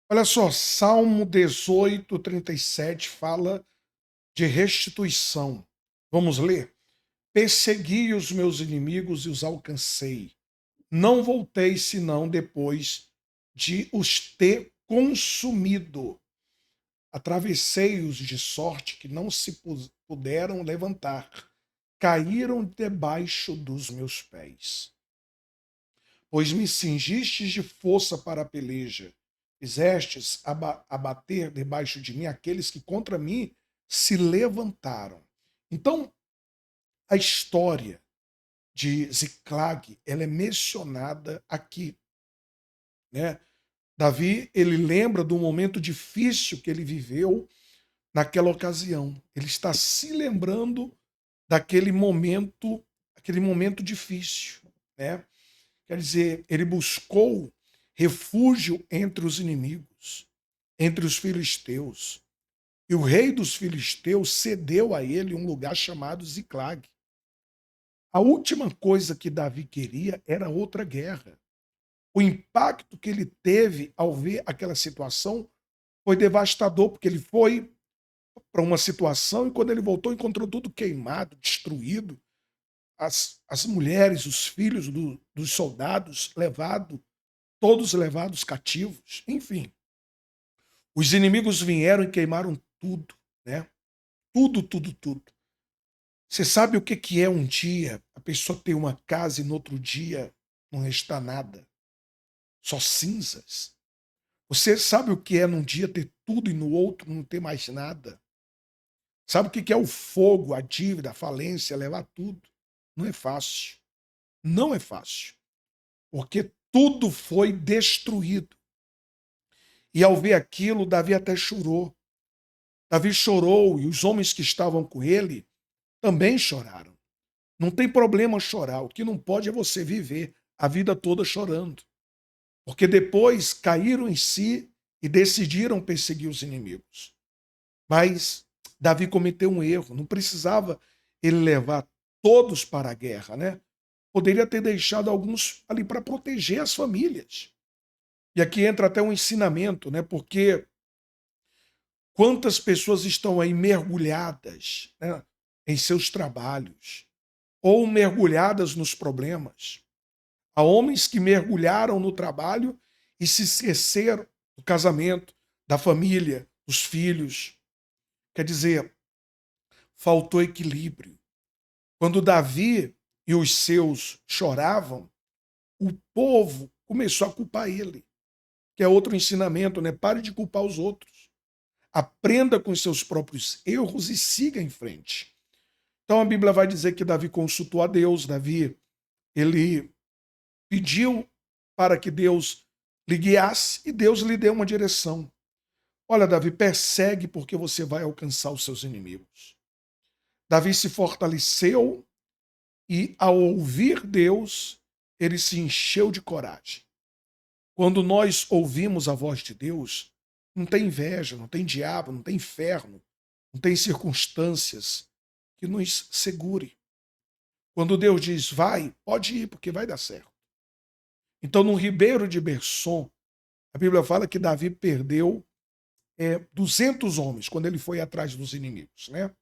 Olha só, Salmo 18:37 fala de restituição. Vamos ler? Persegui os meus inimigos e os alcancei. Não voltei senão depois de os ter consumido. Atravessei-os de sorte que não se puderam levantar. Caíram debaixo dos meus pés. Pois me cingistes de força para a peleja, fizestes abater debaixo de mim aqueles que contra mim se levantaram. Então, a história de Ziclag, ela é mencionada aqui, né? Davi, ele lembra do momento difícil que ele viveu naquela ocasião. Ele está se lembrando aquele momento difícil, né? Quer dizer, ele buscou refúgio entre os inimigos, entre os filisteus. E o rei dos filisteus cedeu a ele um lugar chamado Ziclag. A última coisa que Davi queria era outra guerra. O impacto que ele teve ao ver aquela situação foi devastador, porque ele foi para uma situação e quando ele voltou encontrou tudo queimado, destruído, as mulheres, os filhos dos soldados todos levados cativos, enfim. Os inimigos vieram e queimaram tudo, né? Tudo, tudo, tudo. Você sabe o que é um dia a pessoa ter uma casa e no outro dia não restar nada? Só cinzas. Você sabe o que é num dia ter tudo e no outro não ter mais nada? Sabe o que é o fogo, a dívida, a falência, levar tudo? Não é fácil. Não é fácil. Porque tudo foi destruído. E ao ver aquilo, Davi até chorou. Davi chorou e os homens que estavam com ele também choraram. Não tem problema chorar. O que não pode é você viver a vida toda chorando. Porque depois caíram em si e decidiram perseguir os inimigos. Mas Davi cometeu um erro. Não precisava ele levar todos para a guerra, né? Poderia ter deixado alguns ali para proteger as famílias. E aqui entra até um ensinamento, né? Porque quantas pessoas estão aí mergulhadas, né, em seus trabalhos ou mergulhadas nos problemas? Há homens que mergulharam no trabalho e se esqueceram do casamento, da família, dos filhos. Quer dizer, faltou equilíbrio. Quando Davi e os seus choravam, o povo começou a culpar ele, que é outro ensinamento, né? Pare de culpar os outros. Aprenda com os seus próprios erros e siga em frente. Então a Bíblia vai dizer que Davi consultou a Deus, Davi, ele pediu para que Deus lhe guiasse e Deus lhe deu uma direção. Olha, Davi, persegue porque você vai alcançar os seus inimigos. Davi se fortaleceu e, ao ouvir Deus, ele se encheu de coragem. Quando nós ouvimos a voz de Deus, não tem inveja, não tem diabo, não tem inferno, não tem circunstâncias que nos segure. Quando Deus diz vai, pode ir, porque vai dar certo. Então, no Ribeiro de Berson, a Bíblia fala que Davi perdeu 200 homens quando ele foi atrás dos inimigos, né?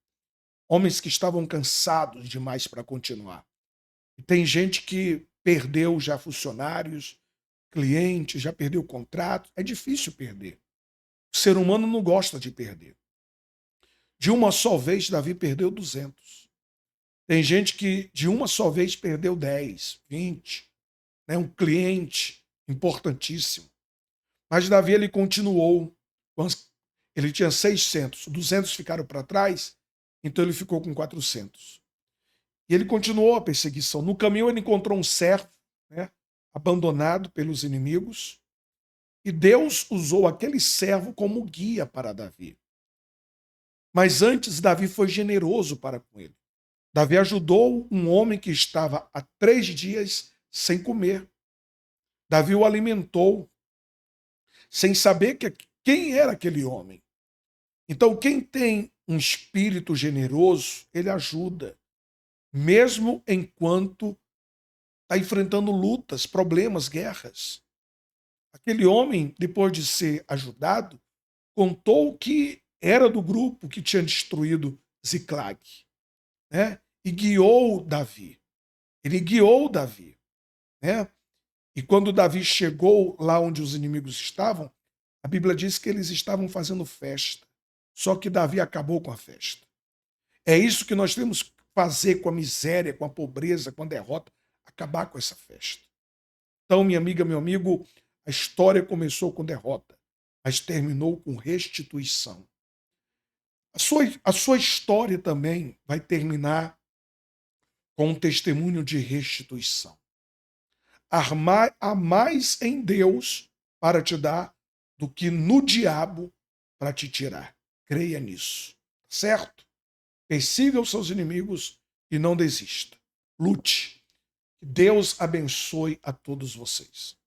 Homens que estavam cansados demais para continuar. E tem gente que perdeu já funcionários, clientes, já perdeu contrato. É difícil perder. O ser humano não gosta de perder. De uma só vez, Davi perdeu 200. Tem gente que de uma só vez perdeu 10, 20, né? Um cliente importantíssimo. Mas Davi ele continuou. Ele tinha 600, 200 ficaram para trás, então ele ficou com 400. E ele continuou a perseguição. No caminho ele encontrou um servo, né, abandonado pelos inimigos, e Deus usou aquele servo como guia para Davi. Mas antes Davi foi generoso para com ele. Davi ajudou um homem que estava há 3 dias sem comer. Davi o alimentou, sem saber quem era aquele homem. Então, quem tem um espírito generoso, ele ajuda, mesmo enquanto está enfrentando lutas, problemas, guerras. Aquele homem, depois de ser ajudado, contou que era do grupo que tinha destruído Ziclag, né? E guiou Davi. Ele guiou Davi, né? E quando Davi chegou lá onde os inimigos estavam, a Bíblia diz que eles estavam fazendo festa. Só que Davi acabou com a festa. É isso que nós temos que fazer com a miséria, com a pobreza, com a derrota, acabar com essa festa. Então, minha amiga, meu amigo, a história começou com derrota, mas terminou com restituição. A sua história também vai terminar com um testemunho de restituição. Há mais em Deus para te dar do que no diabo para te tirar. Creia nisso, certo? Persiga os seus inimigos e não desista. Lute. Que Deus abençoe a todos vocês.